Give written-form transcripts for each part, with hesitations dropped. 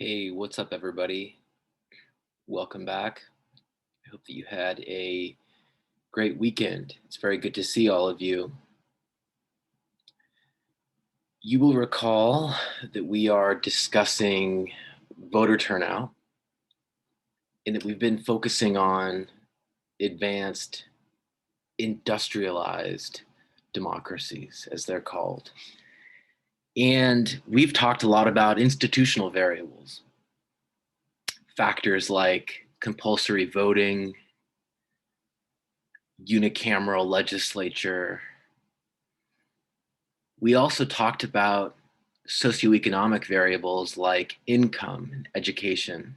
Hey, what's up, everybody? Welcome back. I hope that you had a great weekend. It's very good to see all of you. You will recall that we are discussing voter turnout and that we've been focusing on advanced, industrialized democracies, as they're called. And we've talked a lot about institutional variables, factors like compulsory voting, unicameral legislature. We also talked about socioeconomic variables like income and education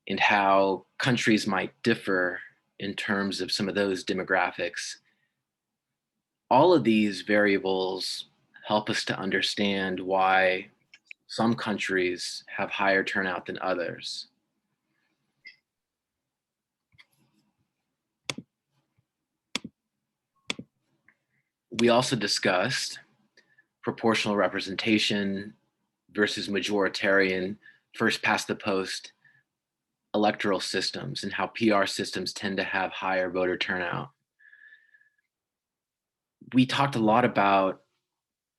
and how countries might differ in terms of some of those demographics. All of these variables help us to understand why some countries have higher turnout than others. We also discussed proportional representation versus majoritarian, first past the post electoral systems and how PR systems tend to have higher voter turnout. We talked a lot about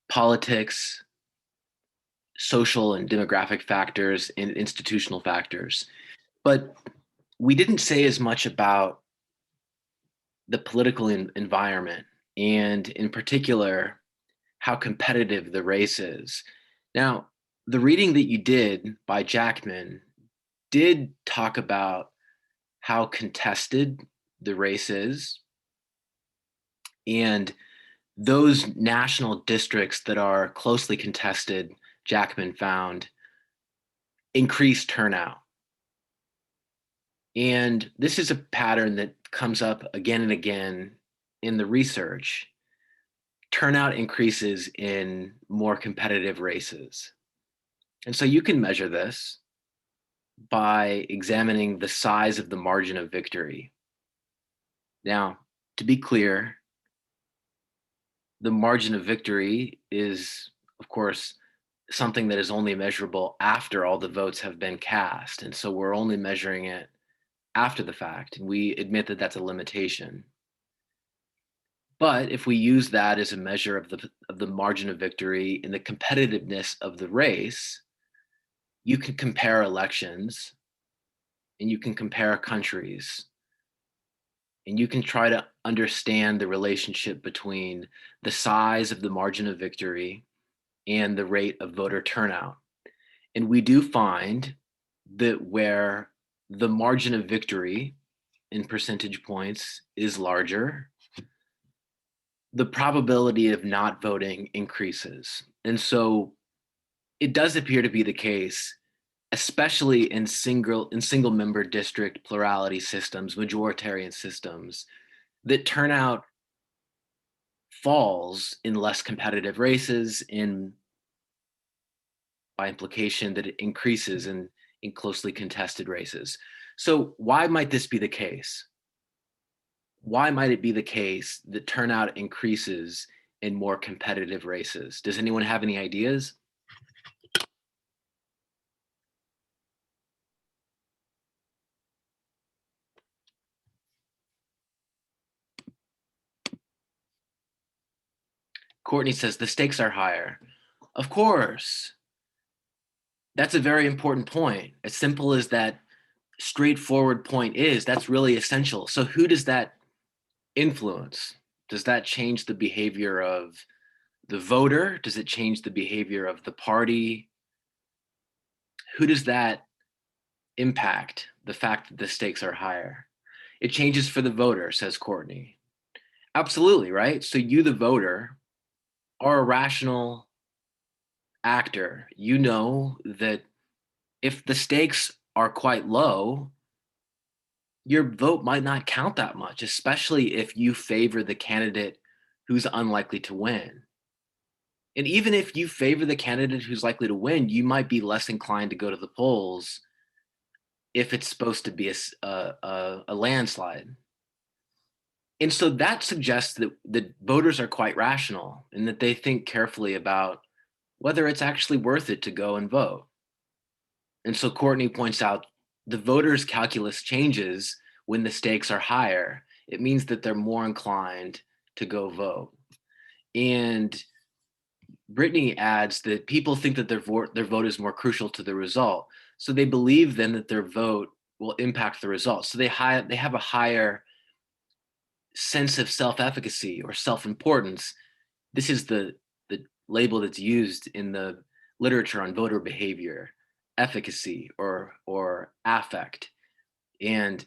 politics, social and demographic factors, and institutional factors, but we didn't say as much about the political environment and, in particular, how competitive the race is. Now, the reading that you did by Jackman did talk about how contested the race is, and those national districts that are closely contested, Jackman found, increased turnout. And this is a pattern that comes up again and again in the research. Turnout increases in more competitive races. And so you can measure this by examining the size of the margin of victory. Now, to be clear, the margin of victory is, of course, something that is only measurable after all the votes have been cast. And so we're only measuring it after the fact. And we admit that that's a limitation. But if we use that as a measure of the margin of victory and the competitiveness of the race, you can compare elections and you can compare countries and you can try to understand the relationship between the size of the margin of victory and the rate of voter turnout. And we do find that where the margin of victory in percentage points is larger, the probability of not voting increases. And so it does appear to be the case, especially in single member district plurality systems, majoritarian systems, that turnout falls in less competitive races, in by implication that it increases in closely contested races. So why might this be the case? Why might it be the case that turnout increases in more competitive races? Does anyone have any ideas? Courtney says the stakes are higher. Of course, that's a very important point. As simple as that straightforward point is, that's really essential. So who does that influence? Does that change the behavior of the voter? Does it change the behavior of the party? Who does that impact, the fact that the stakes are higher? It changes for the voter, says Courtney. Absolutely, right? So you, the voter, are a rational actor. You know that if the stakes are quite low, your vote might not count that much, especially if you favor the candidate who's unlikely to win. And even if you favor the candidate who's likely to win, you might be less inclined to go to the polls if it's supposed to be a landslide. And so that suggests that the voters are quite rational and that they think carefully about whether it's actually worth it to go and vote. And so Courtney points out the voters' calculus changes when the stakes are higher. It means that they're more inclined to go vote. And Brittany adds that people think that their vote is more crucial to the result. So they believe then that their vote will impact the result. So they have a higher sense of self-efficacy or self-importance. This is the label that's used in the literature on voter behavior, efficacy or affect. And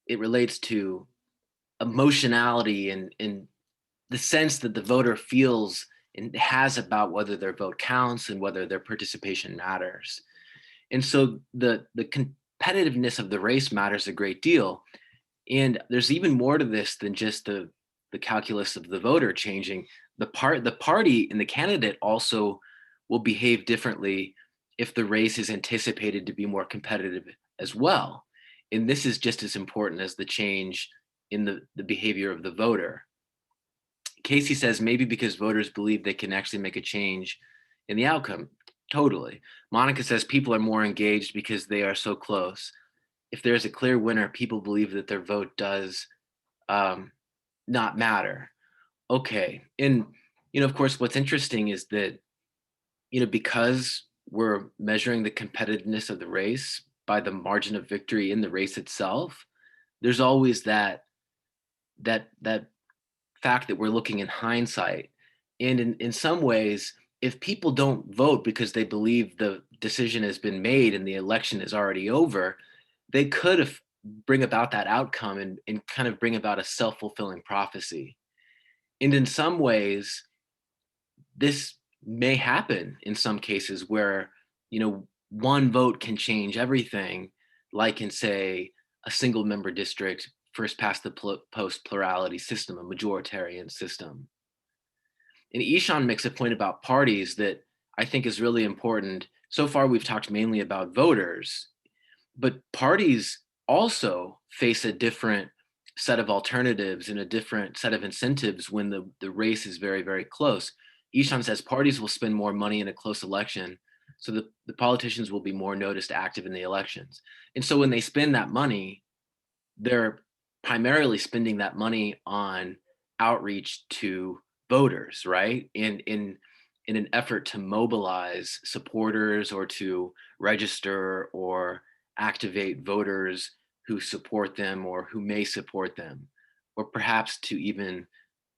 it relates to emotionality and the sense that the voter feels and has about whether their vote counts and whether their participation matters. And so the competitiveness of the race matters a great deal. And there's even more to this than just the calculus of the voter changing. The party and the candidate also will behave differently if the race is anticipated to be more competitive as well. And this is just as important as the change in the behavior of the voter. Casey says maybe because voters believe they can actually make a change in the outcome. Totally. Monica says people are more engaged because they are so close. If there's a clear winner, people believe that their vote does um, not matter. Okay. And, of course, what's interesting is that, because we're measuring the competitiveness of the race by the margin of victory in the race itself, there's always that fact that we're looking in hindsight. And in some ways, if people don't vote because they believe the decision has been made and the election is already over, they could have bring about that outcome and kind of bring about a self-fulfilling prophecy. And in some ways, this may happen in some cases where, one vote can change everything, like in, say, a single member district, first past the post plurality system, a majoritarian system. And Ishan makes a point about parties that I think is really important. So far, we've talked mainly about voters, but parties also face a different set of alternatives and a different set of incentives when the race is very, very close. Ishan says parties will spend more money in a close election, so the politicians will be more noticed active in the elections. And so when they spend that money, they're primarily spending that money on outreach to voters, right? In an effort to mobilize supporters or to register or activate voters who support them or who may support them, or perhaps to even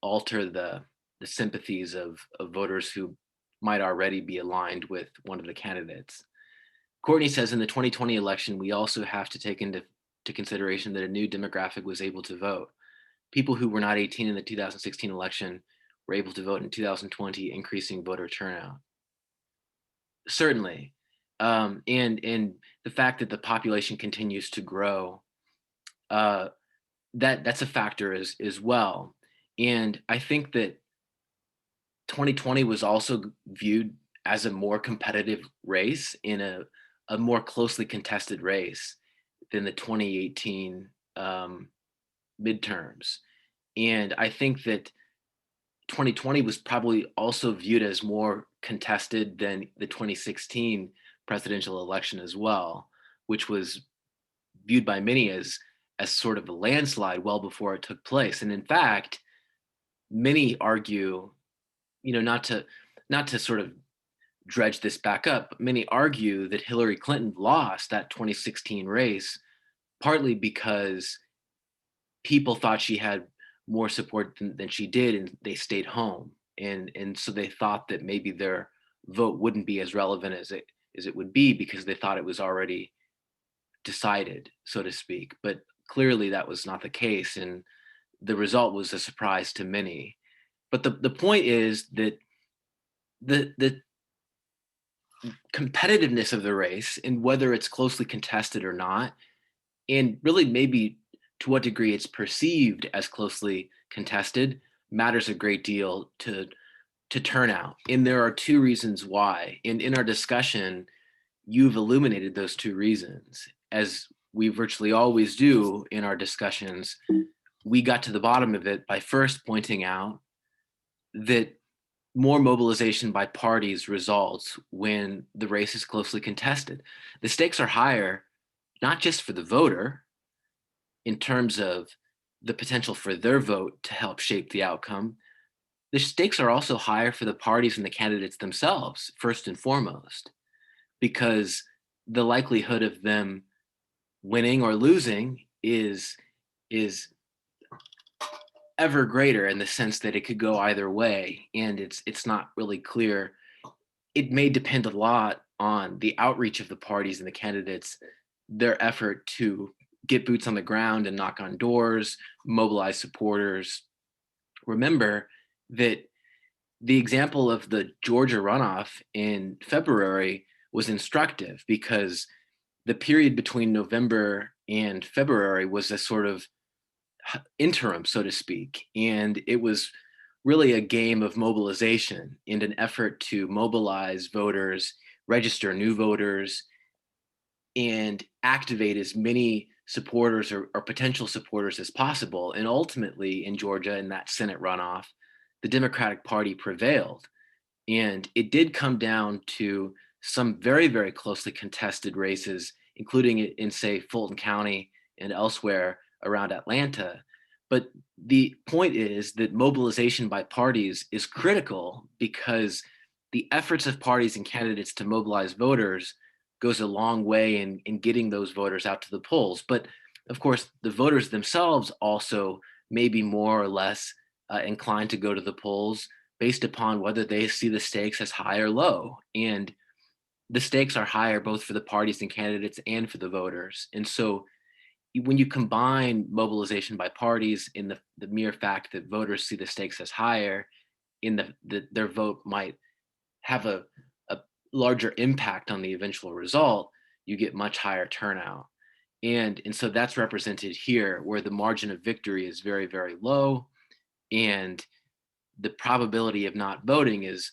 alter the sympathies of voters who might already be aligned with one of the candidates. Courtney says in the 2020 election, we also have to take into consideration that a new demographic was able to vote. People who were not 18 in the 2016 election were able to vote in 2020, increasing voter turnout. Certainly. And the fact that the population continues to grow, that's a factor as well. And I think that 2020 was also viewed as a more competitive race in a more closely contested race than the 2018 midterms. And I think that 2020 was probably also viewed as more contested than the 2016 presidential election as well, which was viewed by many as sort of a landslide well before it took place. And in fact, many argue, not to sort of dredge this back up, but many argue that Hillary Clinton lost that 2016 race partly because people thought she had more support than she did and they stayed home. And so they thought that maybe their vote wouldn't be as relevant as it would be because they thought it was already decided, so to speak. But clearly that was not the case. And the result was a surprise to many. But the point is that the competitiveness of the race and whether it's closely contested or not, and really maybe to what degree it's perceived as closely contested, matters a great deal to turnout. And there are two reasons why. And in our discussion, you've illuminated those two reasons. As we virtually always do in our discussions, we got to the bottom of it by first pointing out that more mobilization by parties results when the race is closely contested. The stakes are higher, not just for the voter in terms of the potential for their vote to help shape the outcome. The stakes are also higher for the parties and the candidates themselves, first and foremost, because the likelihood of them winning or losing is ever greater in the sense that it could go either way, and it's not really clear. It may depend a lot on the outreach of the parties and the candidates, their effort to get boots on the ground and knock on doors, mobilize supporters. Remember that the example of the Georgia runoff in February was instructive because the period between November and February was a sort of interim, so to speak. And it was really a game of mobilization in an effort to mobilize voters, register new voters, and activate as many supporters or potential supporters as possible. And ultimately, in Georgia, in that Senate runoff, the Democratic Party prevailed. And it did come down to some very, very closely contested races, including in, say, Fulton County and elsewhere around Atlanta. But the point is that mobilization by parties is critical because the efforts of parties and candidates to mobilize voters goes a long way in getting those voters out to the polls. But of course, the voters themselves also may be more or less inclined to go to the polls based upon whether they see the stakes as high or low. And the stakes are higher both for the parties and candidates and for the voters. And so when you combine mobilization by parties in the mere fact that voters see the stakes as higher, in their vote might have a larger impact on the eventual result, you get much higher turnout. And so that's represented here where the margin of victory is very, very low. And the probability of not voting is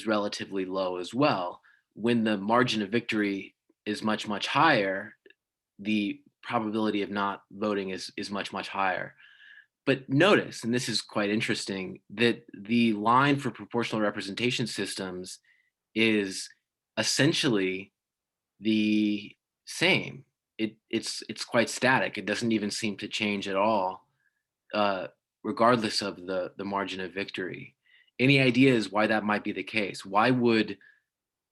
relatively low as well. When the margin of victory is much, much higher, the probability of not voting is much, much higher. But notice, and this is quite interesting, that the line for proportional representation systems is essentially the same. It's quite static. It doesn't even seem to change at all, uh, regardless of the margin of victory. Any ideas why that might be the case? Why would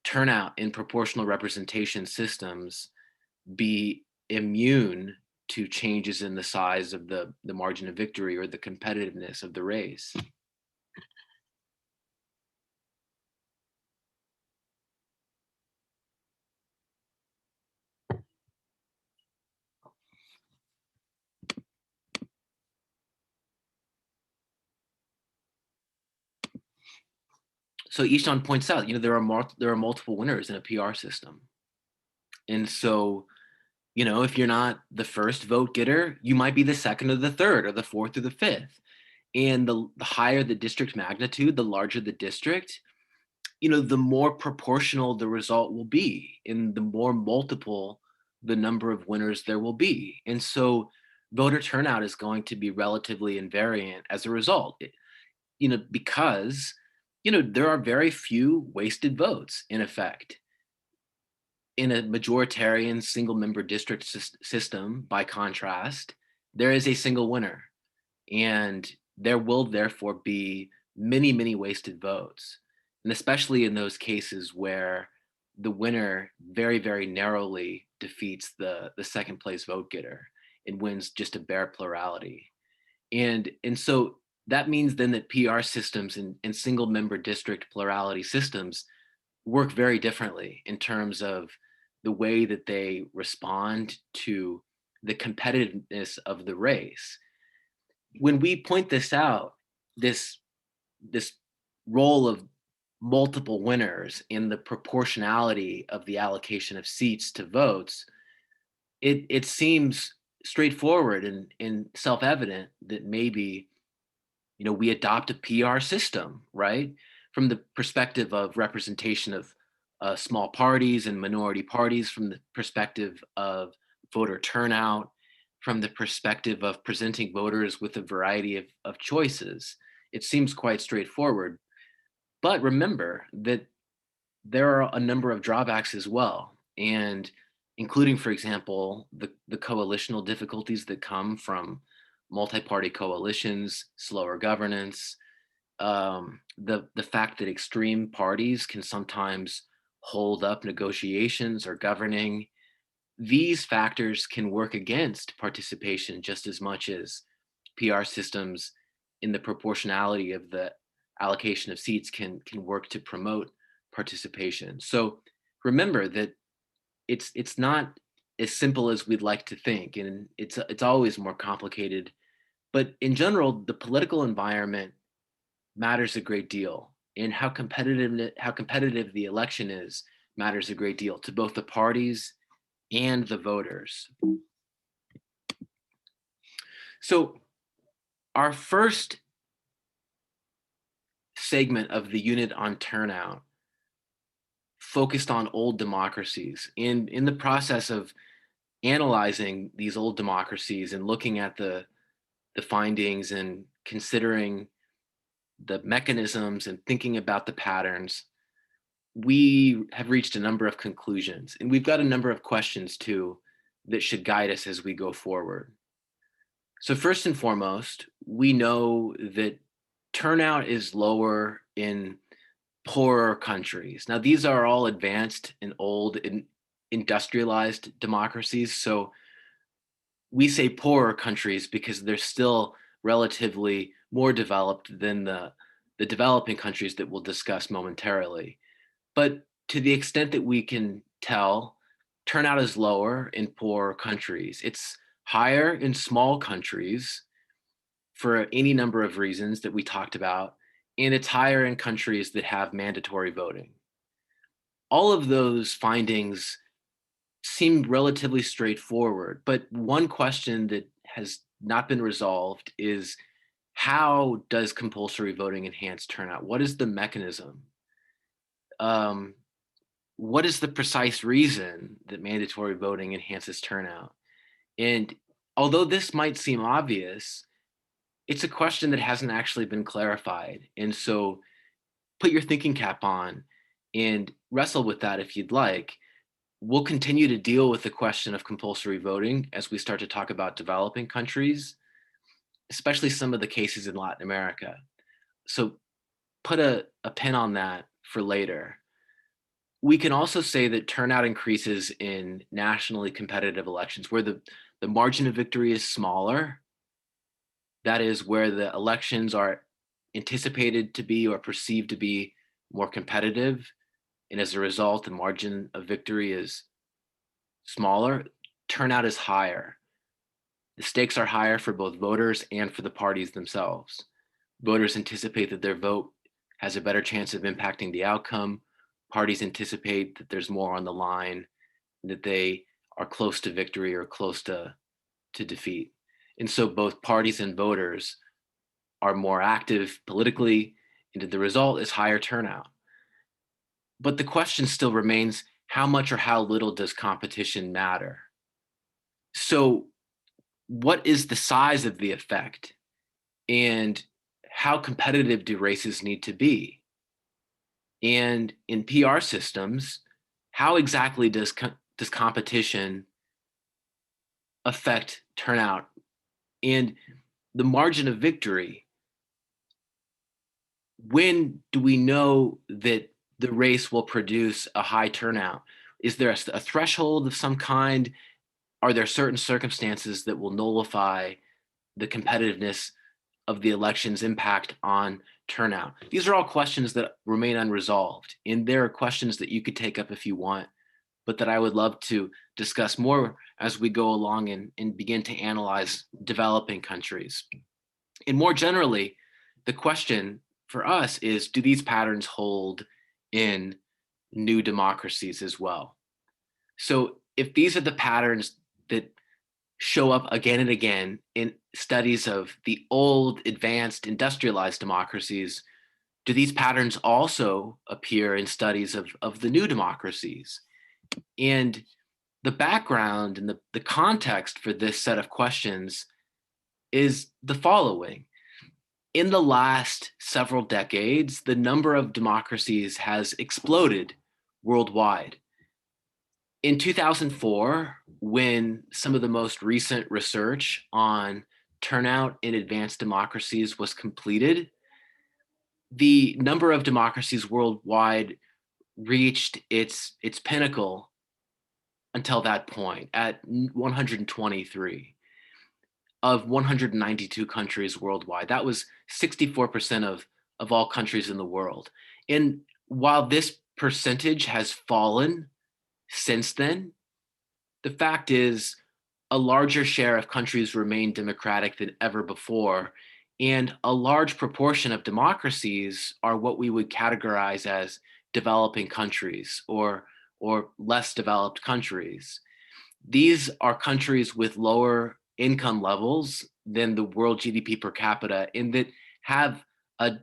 turnout in proportional representation systems be immune to changes in the size of the margin of victory or the competitiveness of the race? So Ishtan points out, there are multiple winners in a PR system, and so if you're not the first vote getter, you might be the second or the third or the fourth or the fifth. And the higher the district magnitude, the larger the district, the more proportional the result will be, and the more multiple the number of winners there will be. And so voter turnout is going to be relatively invariant as a result, because, there are very few wasted votes in effect. In a majoritarian single member district system, by contrast, there is a single winner, and there will therefore be many, many wasted votes. And especially in those cases where the winner very, very narrowly defeats the second place vote getter and wins just a bare plurality. And so that means then that PR systems and single member district plurality systems work very differently in terms of the way that they respond to the competitiveness of the race. When we point this out, this role of multiple winners in the proportionality of the allocation of seats to votes, it seems straightforward and self-evident that maybe we adopt a PR system, right? From the perspective of representation of small parties and minority parties, from the perspective of voter turnout, from the perspective of presenting voters with a variety of choices. It seems quite straightforward. But remember that there are a number of drawbacks as well, and including, for example, the coalitional difficulties that come from multi-party coalitions, slower governance, the fact that extreme parties can sometimes hold up negotiations or governing. These factors can work against participation just as much as PR systems in the proportionality of the allocation of seats can work to promote participation. So remember that it's not as simple as we'd like to think, and it's always more complicated. But in general, the political environment matters a great deal, and how competitive the election is matters a great deal to both the parties and the voters. So our first segment of the unit on turnout focused on old democracies. And in the process of analyzing these old democracies and looking at the findings and considering the mechanisms and thinking about the patterns, we have reached a number of conclusions. And we've got a number of questions too that should guide us as we go forward. So first and foremost, we know that turnout is lower in poorer countries. Now, these are all advanced and old and industrialized democracies. So we say poorer countries because they're still relatively more developed than the developing countries that we'll discuss momentarily. But to the extent that we can tell, turnout is lower in poor countries. It's higher in small countries for any number of reasons that we talked about, and it's higher in countries that have mandatory voting. All of those findings seem relatively straightforward, but one question that has not been resolved is, how does compulsory voting enhance turnout? What is the mechanism? Um, what is the precise reason that mandatory voting enhances turnout? And although this might seem obvious, it's a question that hasn't actually been clarified. And so put your thinking cap on and wrestle with that if you'd like. We'll continue to deal with the question of compulsory voting as we start to talk about developing countries, especially some of the cases in Latin America. So put a pin on that for later. We can also say that turnout increases in nationally competitive elections where the margin of victory is smaller. That is where the elections are anticipated to be or perceived to be more competitive. And as a result, the margin of victory is smaller. Turnout is higher. The stakes are higher for both voters and for the parties themselves. Voters anticipate that their vote has a better chance of impacting the outcome. Parties anticipate that there's more on the line, that they are close to victory or close to defeat. And so both parties and voters are more active politically, and the result is higher turnout. But the question still remains, how much or how little does competition matter? So what is the size of the effect? And how competitive do races need to be? And in PR systems, how exactly does competition affect turnout? And the margin of victory, when do we know that the race will produce a high turnout? Is there a threshold of some kind? Are there certain circumstances that will nullify the competitiveness of the election's impact on turnout? These are all questions that remain unresolved, and there are questions that you could take up if you want, but that I would love to discuss more as we go along and begin to analyze developing countries. And more generally, the question for us is, do these patterns hold in new democracies as well? So if these are the patterns that show up again and again in studies of the old, advanced, industrialized democracies, do these patterns also appear in studies of the new democracies? And the background and the context for this set of questions is the following. In the last several decades, the number of democracies has exploded worldwide. In 2004, when some of the most recent research on turnout in advanced democracies was completed, the number of democracies worldwide reached its pinnacle until that point at 123 of 192 countries worldwide. That was 64% of all countries in the world. And while this percentage has fallen since then, the fact is a larger share of countries remain democratic than ever before. And a large proportion of democracies are what we would categorize as developing countries or less developed countries. These are countries with lower income levels than the world GDP per capita, and that have a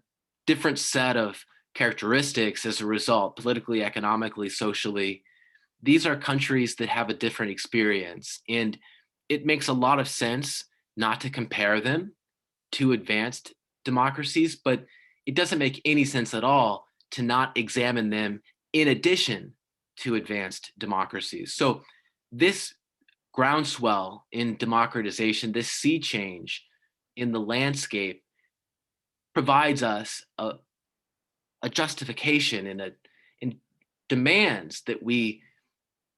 different set of characteristics as a result, politically, economically, socially. These are countries that have a different experience, and it makes a lot of sense not to compare them to advanced democracies, but it doesn't make any sense at all to not examine them in addition to advanced democracies. So this groundswell in democratization, this sea change in the landscape provides us a justification and demands that we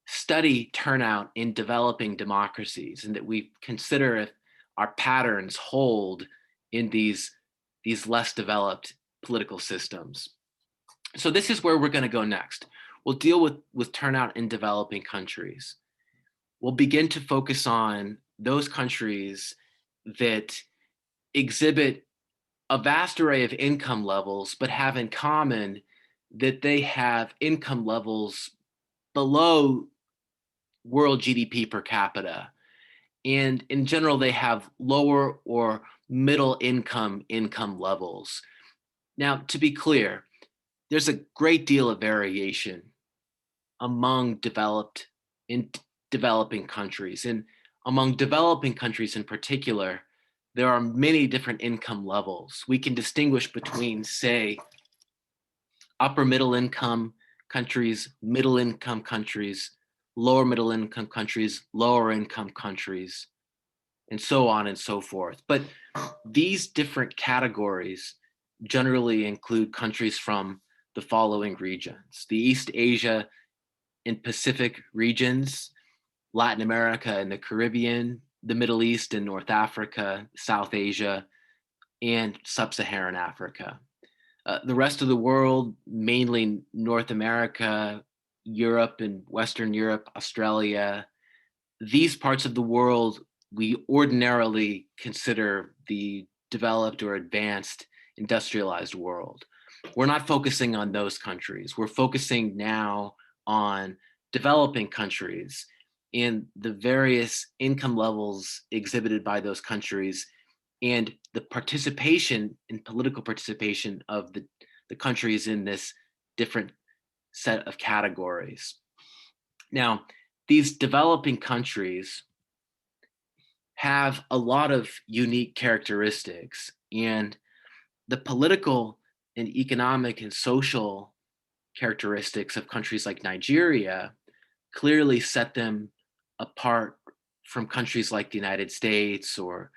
study turnout in developing democracies and that we consider if our patterns hold in these less developed political systems. So this is where we're going to go next. We'll deal with turnout in developing countries. We'll begin to focus on those countries that exhibit a vast array of income levels, but have in common that they have income levels below world GDP per capita. And in general, they have lower or middle income levels. Now, to be clear, there's a great deal of variation among developing countries. And among developing countries in particular, there are many different income levels. We can distinguish between, say, upper middle income countries, middle income countries, lower middle income countries, lower income countries, and so on and so forth. But these different categories generally include countries from the following regions: the East Asia and Pacific regions, Latin America and the Caribbean, the Middle East and North Africa, South Asia, and Sub-Saharan Africa. The rest of the world, mainly North America, Europe and Western Europe, Australia, these parts of the world we ordinarily consider the developed or advanced industrialized world. We're not focusing on those countries. We're focusing now on developing countries and the various income levels exhibited by those countries and the participation in political participation of the countries in this different set of categories. Now, these developing countries have a lot of unique characteristics, and the political and economic and social characteristics of countries like Nigeria clearly set them apart from countries like the United States or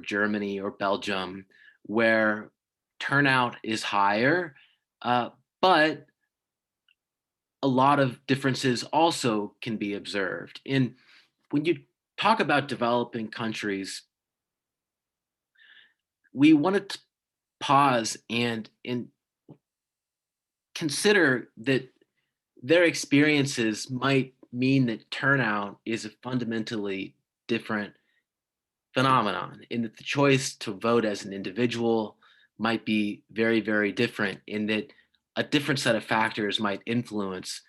Germany or Belgium, where turnout is higher, but a lot of differences also can be observed. And when you talk about developing countries, we want to pause and consider that their experiences might mean that turnout is a fundamentally different phenomenon, and that the choice to vote as an individual might be very, very different, in that a different set of factors might influence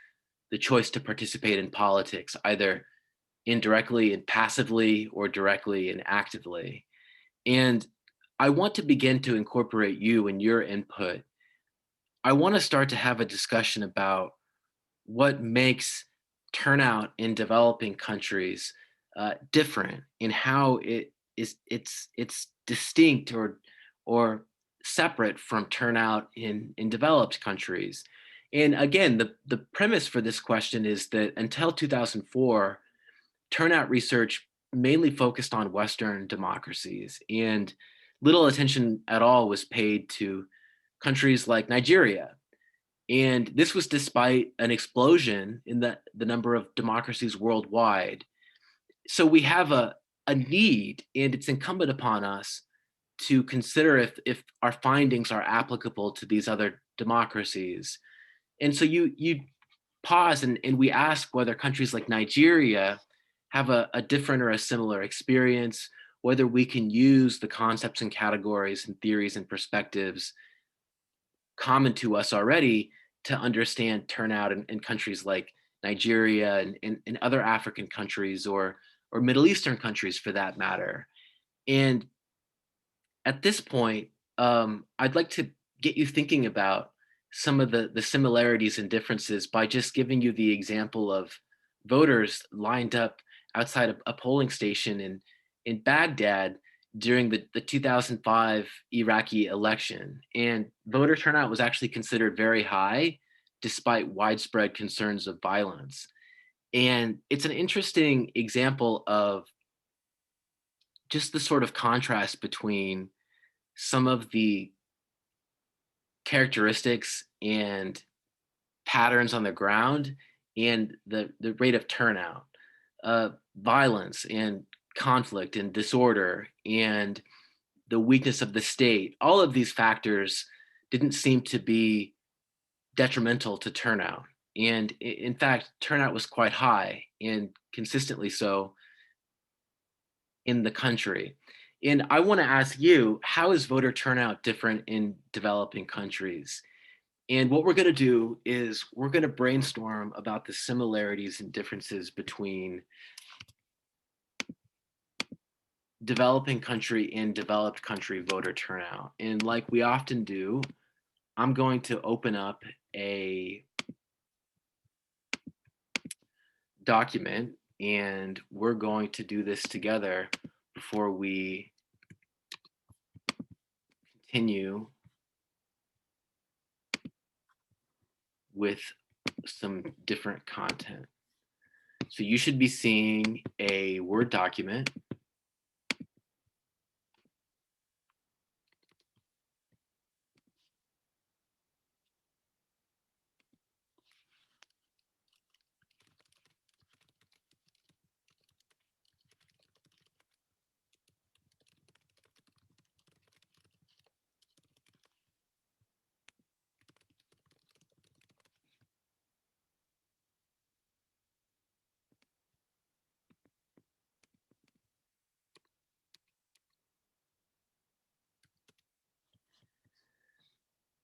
the choice to participate in politics, either indirectly and passively or directly and actively. And I want to begin to incorporate you and your input. I want to start to have a discussion about what makes turnout in developing countries different, and how it's distinct or separate from turnout in developed countries. And again, the premise for this question is that until 2004, turnout research mainly focused on Western democracies, and little attention at all was paid to countries like Nigeria. And this was despite an explosion in the number of democracies worldwide. So we have a need, and it's incumbent upon us to consider if our findings are applicable to these other democracies. And so you pause and we ask whether countries like Nigeria have a different or a similar experience, whether we can use the concepts and categories and theories and perspectives common to us already to understand turnout in countries like Nigeria and other African countries or Middle Eastern countries for that matter. And at this point, I'd like to get you thinking about some of the similarities and differences by just giving you the example of voters lined up outside of a polling station in Baghdad during the 2005 Iraqi election. And voter turnout was actually considered very high despite widespread concerns of violence. And it's an interesting example of just the sort of contrast between some of the characteristics and patterns on the ground and the rate of turnout, violence and conflict and disorder and the weakness of the state. All of these factors didn't seem to be detrimental to turnout. And in fact, turnout was quite high and consistently so in the country. And I want to ask you, how is voter turnout different in developing countries? And what we're going to do is we're going to brainstorm about the similarities and differences between developing country and developed country voter turnout. And like we often do, I'm going to open up a document and we're going to do this together before we continue with some different content. So you should be seeing a Word document.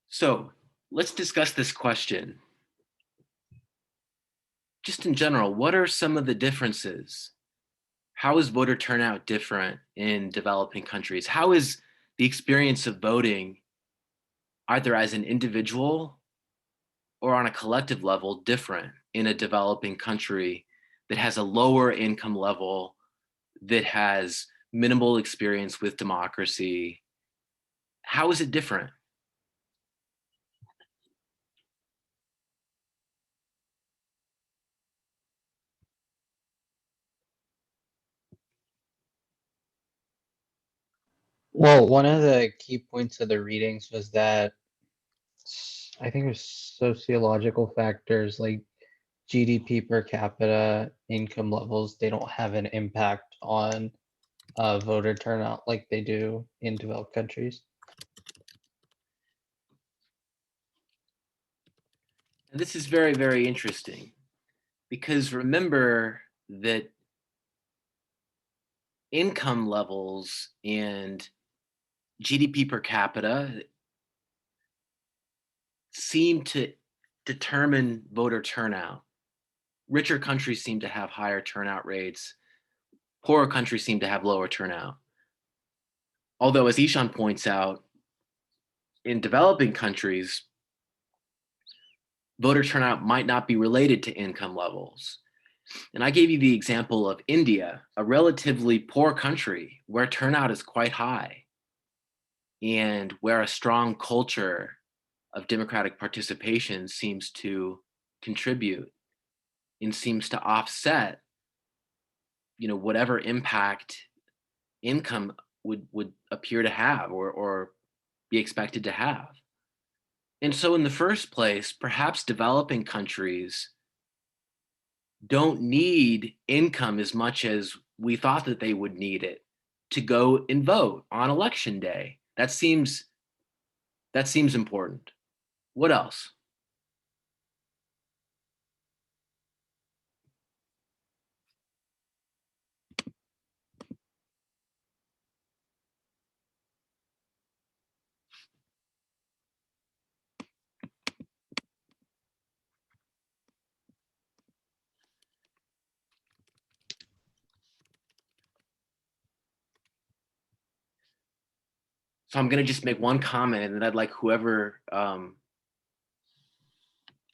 So let's discuss this question. Just in general, what are some of the differences? How is voter turnout different in developing countries? How is the experience of voting, either as an individual or on a collective level, different in a developing country that has a lower income level, that has minimal experience with democracy? How is it different? Well, one of the key points of the readings was that I think it was sociological factors like GDP per capita, income levels, they don't have an impact on voter turnout like they do in developed countries. And this is very, very interesting because remember that income levels and GDP per capita seem to determine voter turnout. Richer countries seem to have higher turnout rates. Poorer countries seem to have lower turnout. Although, as Ishan points out, in developing countries, voter turnout might not be related to income levels. And I gave you the example of India, a relatively poor country where turnout is quite high. and where a strong culture of democratic participation seems to contribute and seems to offset, whatever impact income would appear to have or be expected to have. And so in the first place, perhaps developing countries don't need income as much as we thought that they would need it to go and vote on election day. That seems important. What else? So I'm going to just make one comment, and then I'd like whoever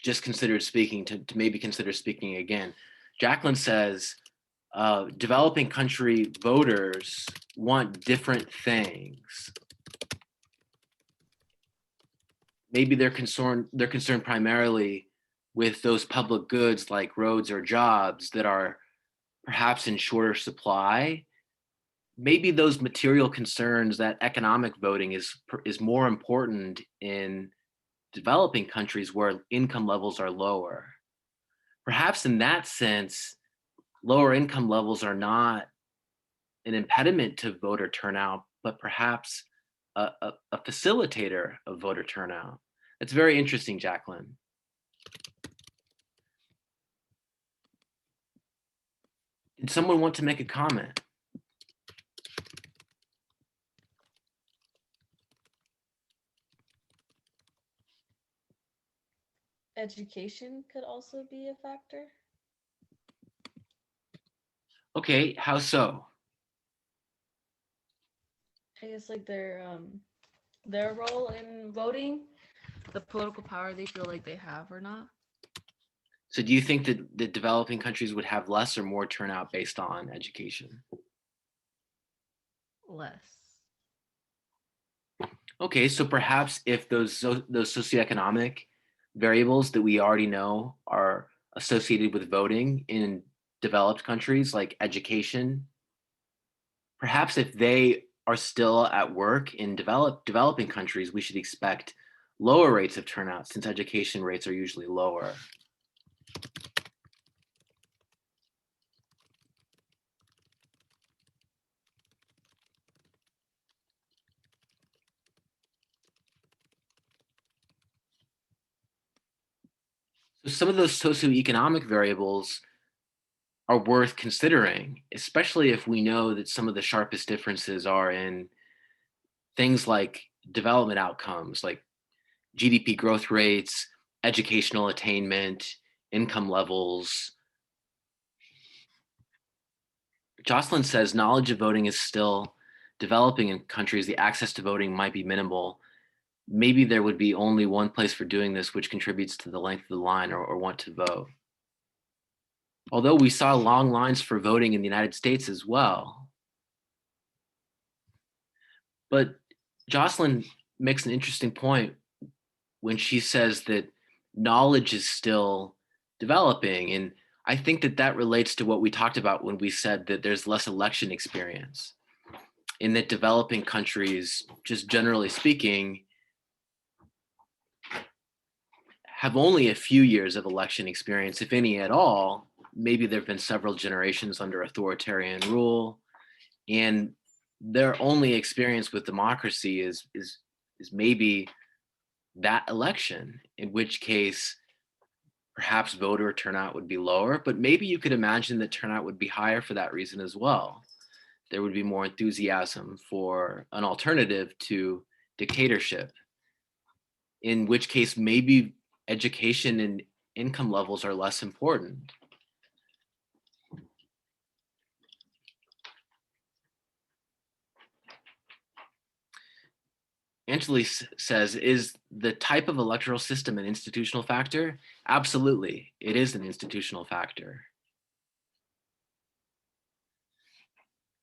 just considered speaking to maybe consider speaking again. Jacqueline says developing country voters want different things. Maybe they're concerned primarily with those public goods like roads or jobs that are perhaps in shorter supply. Maybe those material concerns, that economic voting is more important in developing countries where income levels are lower. Perhaps in that sense, lower income levels are not an impediment to voter turnout, but perhaps a facilitator of voter turnout. It's very interesting, Jacqueline. Did someone want to make a comment? Education could also be a factor. Okay, how so? I guess like their role in voting, the political power they feel like they have or not. So do you think that the developing countries would have less or more turnout based on education? Less. Okay, so perhaps if those socioeconomic variables that we already know are associated with voting in developed countries like education, perhaps if they are still at work in developing countries, we should expect lower rates of turnout since education rates are usually lower. So some of those socioeconomic variables are worth considering, especially if we know that some of the sharpest differences are in things like development outcomes, like GDP growth rates, educational attainment, income levels. Jocelyn says knowledge of voting is still developing in countries. The access to voting might be minimal. Maybe there would be only one place for doing this, which contributes to the length of the line or want to vote. Although we saw long lines for voting in the United States as well. But Jocelyn makes an interesting point when she says that knowledge is still developing. And I think that that relates to what we talked about when we said that there's less election experience, in that developing countries, just generally speaking, have only a few years of election experience, if any at all. Maybe there have been several generations under authoritarian rule, and their only experience with democracy is maybe that election, in which case perhaps voter turnout would be lower, but maybe you could imagine that turnout would be higher for that reason as well. There would be more enthusiasm for an alternative to dictatorship, in which case maybe education and income levels are less important. Angeli says, is the type of electoral system an institutional factor? Absolutely, it is an institutional factor.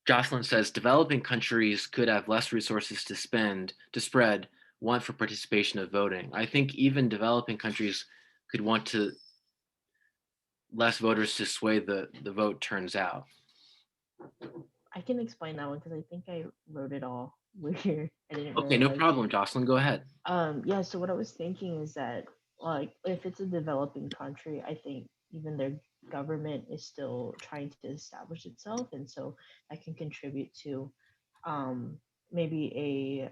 Jocelyn says developing countries could have less resources to spread want for participation of voting. I think even developing countries could want to less voters to sway the vote turns out. I can explain that one because I think I wrote it all weird. I didn't Okay, no realize. problem, Jocelyn, go ahead. Yeah, so what I was thinking is that, like, if it's a developing country, I think even their government is still trying to establish itself, and so that can contribute to um maybe a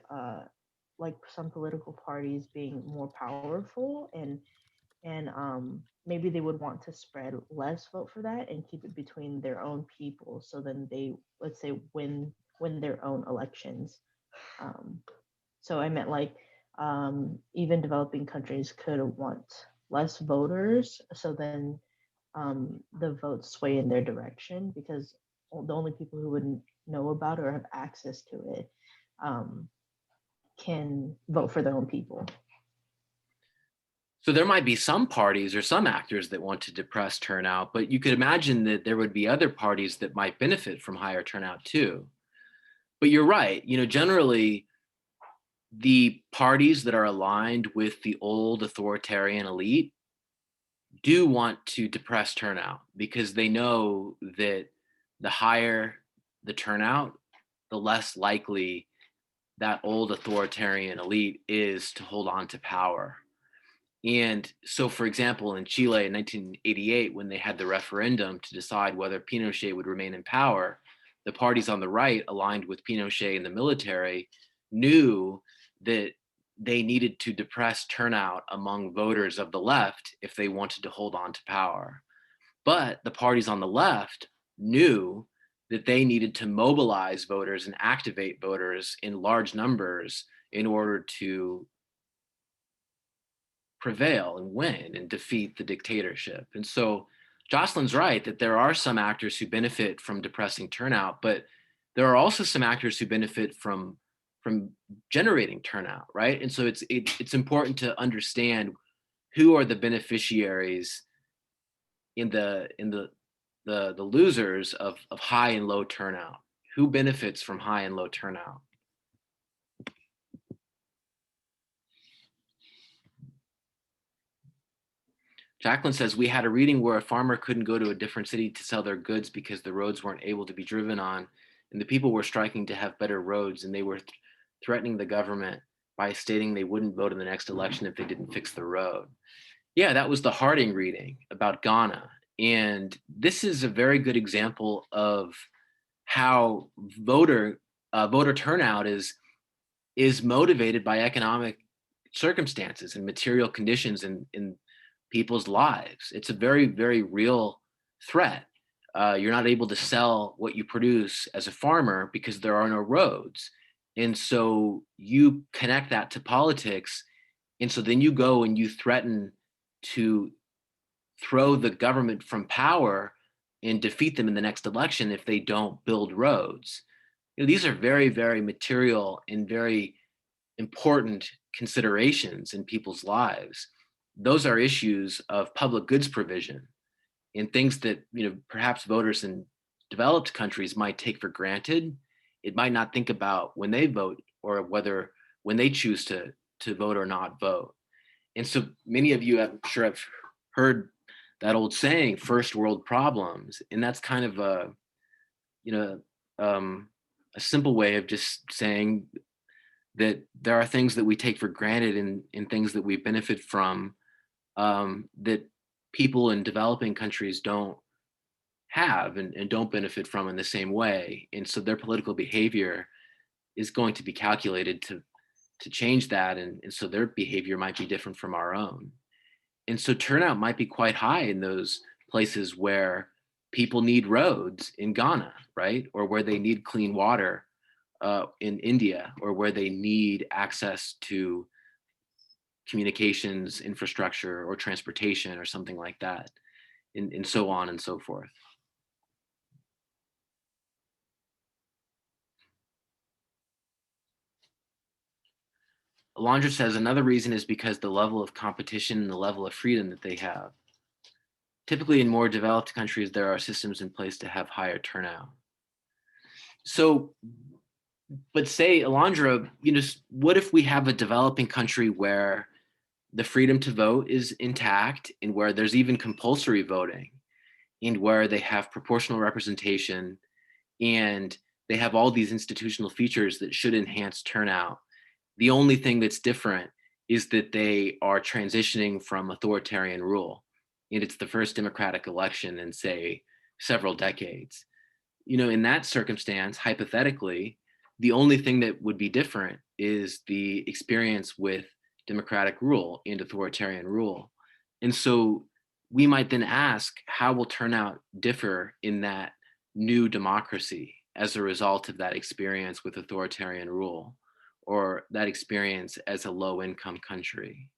like some political parties being more powerful, and maybe they would want to spread less vote for that and keep it between their own people, so then they, let's say, win their own elections. um so I meant like, even developing countries could want less voters, so then the votes sway in their direction because the only people who wouldn't know about or have access to it um, can vote for their own people. So there might be some parties or some actors that want to depress turnout, but you could imagine that there would be other parties that might benefit from higher turnout too. But you're right, generally the parties that are aligned with the old authoritarian elite do want to depress turnout because they know that the higher the turnout, the less likely that old authoritarian elite is to hold on to power. And so, for example, in Chile in 1988, when they had the referendum to decide whether Pinochet would remain in power, the parties on the right, aligned with Pinochet and the military, knew that they needed to depress turnout among voters of the left if they wanted to hold on to power. But the parties on the left knew that they needed to mobilize voters and activate voters in large numbers in order to prevail and win and defeat the dictatorship. And so Jocelyn's right that there are some actors who benefit from depressing turnout, but there are also some actors who benefit from generating turnout, right? And so it's important to understand who are the beneficiaries in the losers of high and low turnout. Who benefits from high and low turnout? Jacqueline says, we had a reading where a farmer couldn't go to a different city to sell their goods because the roads weren't able to be driven on, and the people were striking to have better roads, and they were threatening the government by stating they wouldn't vote in the next election if they didn't fix the road. Yeah, that was the Harding reading about Ghana. And this is a very good example of how voter turnout is motivated by economic circumstances and material conditions in people's lives. It's a very, very real threat. You're not able to sell what you produce as a farmer because there are no roads. And so you connect that to politics. And so then you go and you threaten to throw the government from power and defeat them in the next election if they don't build roads. These are very, very material and very important considerations in people's lives. Those are issues of public goods provision and things that perhaps voters in developed countries might take for granted. It might not think about when they vote or whether when they choose to vote or not vote. And so many of you, I'm sure, have heard that old saying, first world problems. And that's kind of a simple way of just saying that there are things that we take for granted and things that we benefit from that people in developing countries don't have and don't benefit from in the same way. And so their political behavior is going to be calculated to change that. And so their behavior might be different from our own. And so turnout might be quite high in those places where people need roads in Ghana, right? Or where they need clean water in India, or where they need access to communications infrastructure or transportation or something like that, and so on and so forth. Alondra says another reason is because the level of competition and the level of freedom that they have. Typically in more developed countries, there are systems in place to have higher turnout. So, but say, Alondra, what if we have a developing country where the freedom to vote is intact and where there's even compulsory voting and where they have proportional representation and they have all these institutional features that should enhance turnout. The only thing that's different is that they are transitioning from authoritarian rule. And it's the first democratic election in, say, several decades. In that circumstance, hypothetically, the only thing that would be different is the experience with democratic rule and authoritarian rule. And so we might then ask, how will turnout differ in that new democracy as a result of that experience with authoritarian rule or that experience as a low income country?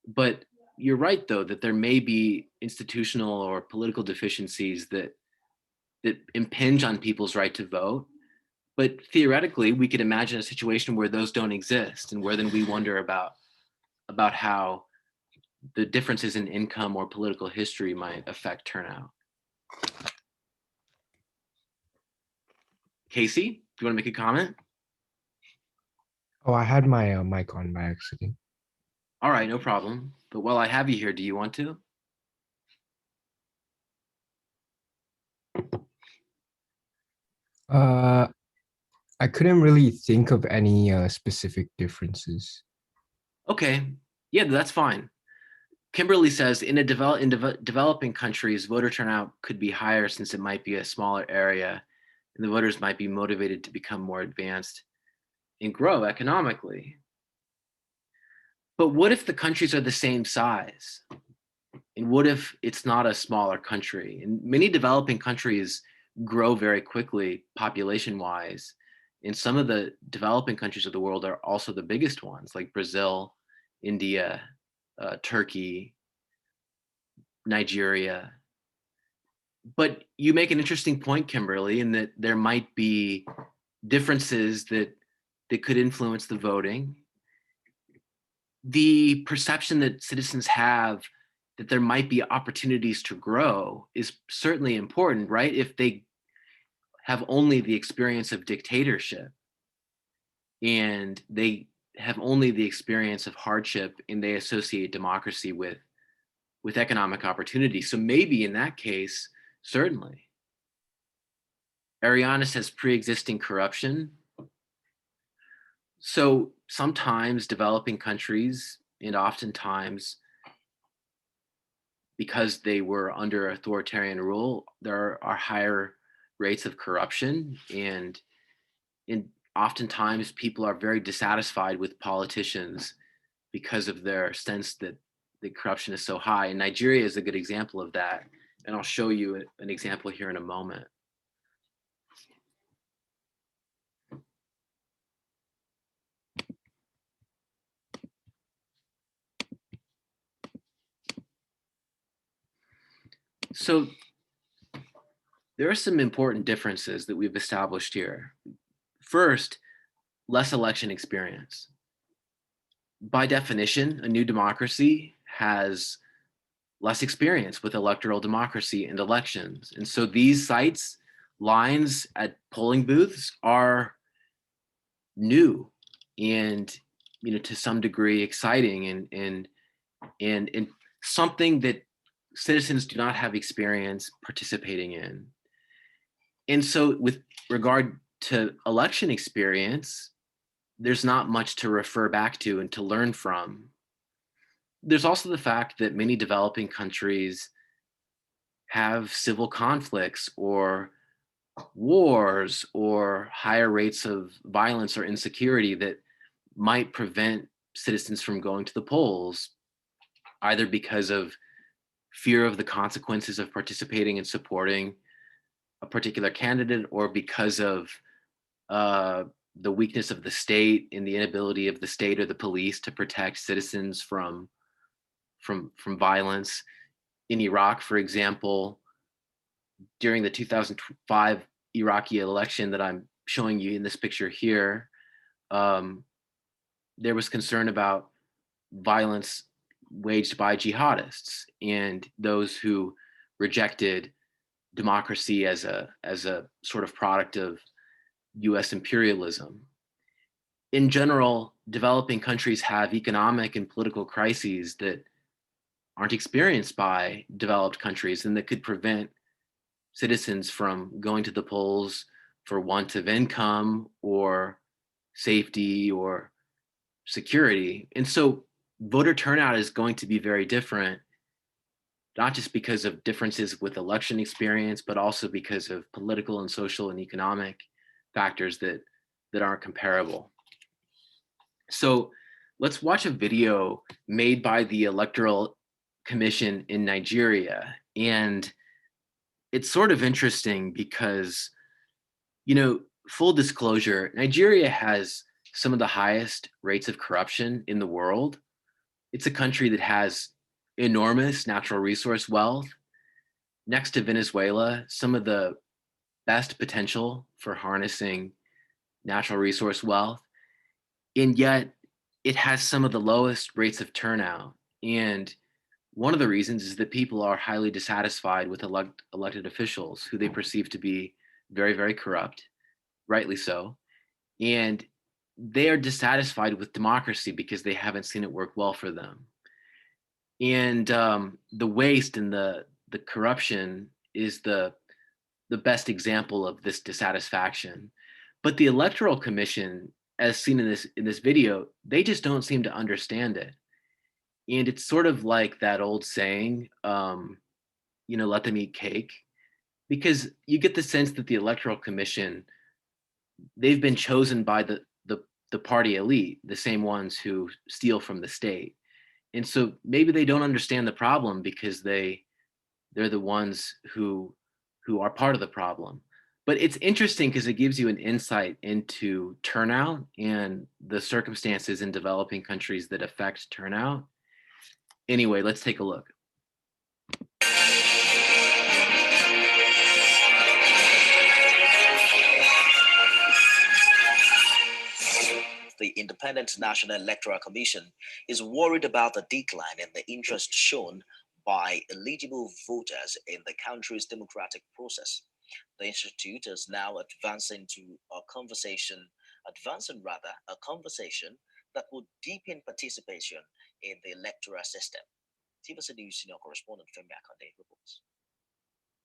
But you're right, though, that there may be institutional or political deficiencies that impinge on people's right to vote. But theoretically, we could imagine a situation where those don't exist and where then we wonder about how the differences in income or political history might affect turnout. Casey, do you want to make a comment? Oh, I had my mic on by accident. All right, no problem. But while I have you here, do you want to? I couldn't really think of any specific differences. Okay, yeah, that's fine. Kimberly says in developing countries, voter turnout could be higher since it might be a smaller area and the voters might be motivated to become more advanced and grow economically. But what if the countries are the same size? And what if it's not a smaller country? And many developing countries grow very quickly population wise. And some of the developing countries of the world are also the biggest ones, like Brazil, India, Turkey, Nigeria. But you make an interesting point, Kimberly, in that there might be differences that could influence the voting. The perception that citizens have that there might be opportunities to grow is certainly important, right? If they have only the experience of dictatorship and they have only the experience of hardship and they associate democracy with economic opportunity. So maybe in that case, certainly. Ariana says pre-existing corruption. So sometimes developing countries, and oftentimes because they were under authoritarian rule, there are higher rates of corruption, and oftentimes people are very dissatisfied with politicians because of their sense that the corruption is so high. And Nigeria is a good example of that. And I'll show you an example here in a moment. So there are some important differences that we've established here. First, less election experience. By definition, a new democracy has less experience with electoral democracy and elections. And so these sites, lines at polling booths are new and, to some degree exciting and something that citizens do not have experience participating in. And so with regard to election experience, there's not much to refer back to and to learn from. There's also the fact that many developing countries have civil conflicts or wars or higher rates of violence or insecurity that might prevent citizens from going to the polls, either because of fear of the consequences of participating and supporting a particular candidate or because of the weakness of the state and the inability of the state or the police to protect citizens from violence. In Iraq, for example, during the 2005 Iraqi election that I'm showing you in this picture here, there was concern about violence waged by jihadists and those who rejected democracy as a sort of product of US imperialism. In general, developing countries have economic and political crises that aren't experienced by developed countries and that could prevent citizens from going to the polls for want of income or safety or security. And so voter turnout is going to be very different, not just because of differences with election experience, but also because of political and social and economic factors that aren't comparable. So let's watch a video made by the Electoral Commission in Nigeria. And it's sort of interesting because, full disclosure, Nigeria has some of the highest rates of corruption in the world. It's a country that has enormous natural resource wealth. Next to Venezuela, some of the best potential for harnessing natural resource wealth. And yet it has some of the lowest rates of turnout. And one of the reasons is that people are highly dissatisfied with elected officials who they perceive to be very, very corrupt, rightly so. And they are dissatisfied with democracy because they haven't seen it work well for them. And the waste and the corruption is the best example of this dissatisfaction. But the Electoral Commission, as seen in this video, they just don't seem to understand it. And it's sort of like that old saying, let them eat cake, because you get the sense that the Electoral Commission, they've been chosen by the party elite, the same ones who steal from the state. And so maybe they don't understand the problem because they're the ones who are part of the problem. But it's interesting because it gives you an insight into turnout and the circumstances in developing countries that affect turnout. Anyway, let's take a look. The Independent National Electoral Commission is worried about the decline in the interest shown by eligible voters in the country's democratic process. The institute is now advancing a conversation that would deepen participation in the electoral system. TVC News senior correspondent Femi Akande reports.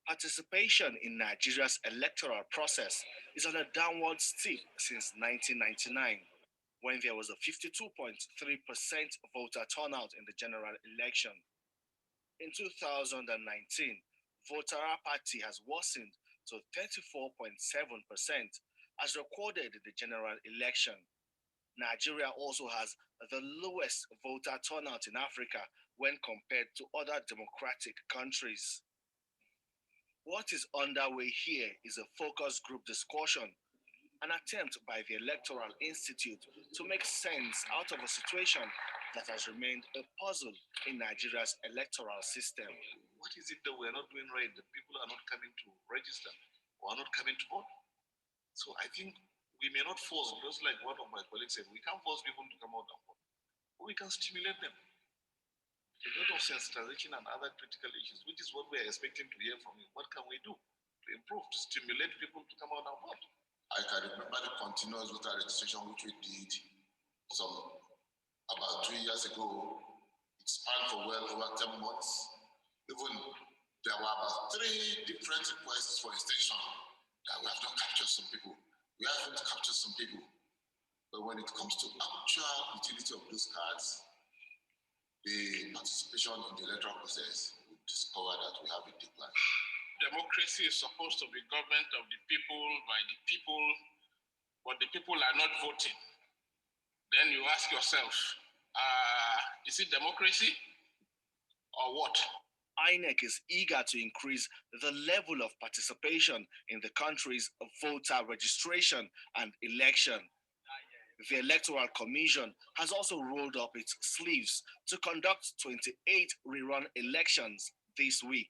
Participation in Nigeria's electoral process is on a downward steep since 1999, when there was a 52.3% voter turnout in the general election. In 2019, voter apathy has worsened to 34.7% as recorded in the general election. Nigeria also has the lowest voter turnout in Africa when compared to other democratic countries. What is underway here is a focus group discussion, an attempt by the Electoral Institute to make sense out of a situation that has remained a puzzle in Nigeria's electoral system. What is it that we're not doing right? The people are not coming to register or are not coming to vote. So I think we may not force, just like one of my colleagues said, we can't force people to come out and vote, but we can stimulate them. A lot of sensitization and other critical issues, which is what we're expecting to hear from you. What can we do to improve, to stimulate people to come out and vote? I can remember the continuous voter registration which we did about 2 years ago. It spanned for well over 10 months. Even there were about 3 different requests for extension that we have not captured some people. We haven't captured some people. But when it comes to actual utility of those cards, the participation in the electoral process, we discover that we have a decline. Democracy is supposed to be government of the people, by the people, but the people are not voting. Then you ask yourself, is it democracy or what? INEC is eager to increase the level of participation in the country's voter registration and election. The Electoral Commission has also rolled up its sleeves to conduct 28 rerun elections this week.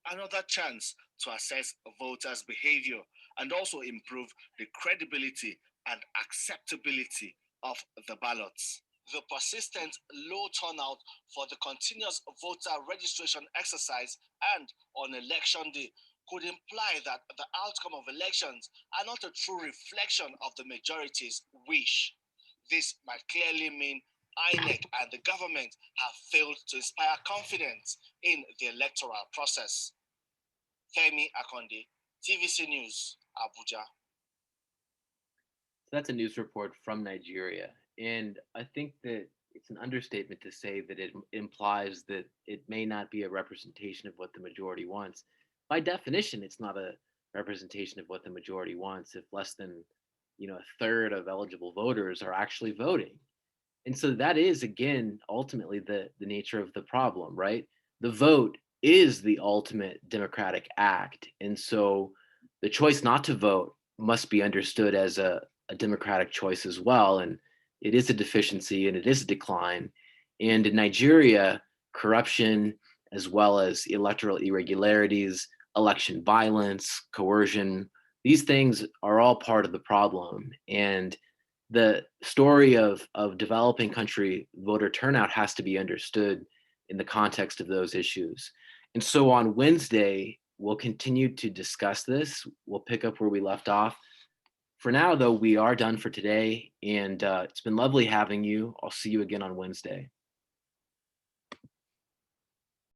Another chance to assess voters' behavior and also improve the credibility and acceptability of the ballots. The persistent low turnout for the continuous voter registration exercise and on election day could imply that the outcome of elections are not a true reflection of the majority's wish. This might clearly mean INEC and the government have failed to inspire confidence in the electoral process. Femi Akonde, TVC News, Abuja. So that's a news report from Nigeria. And I think that it's an understatement to say that it implies that it may not be a representation of what the majority wants. By definition, it's not a representation of what the majority wants if less than, a third of eligible voters are actually voting. And so that is again ultimately the nature of the problem, right? The vote is the ultimate democratic act. And so the choice not to vote must be understood as a democratic choice as well. And it is a deficiency and it is a decline. And in Nigeria, corruption, as well as electoral irregularities, election violence, coercion, these things are all part of the problem. And the story of developing country voter turnout has to be understood in the context of those issues. And so on Wednesday, we'll continue to discuss this. We'll pick up where we left off. For now, though, we are done for today, and it's been lovely having you. I'll see you again on Wednesday.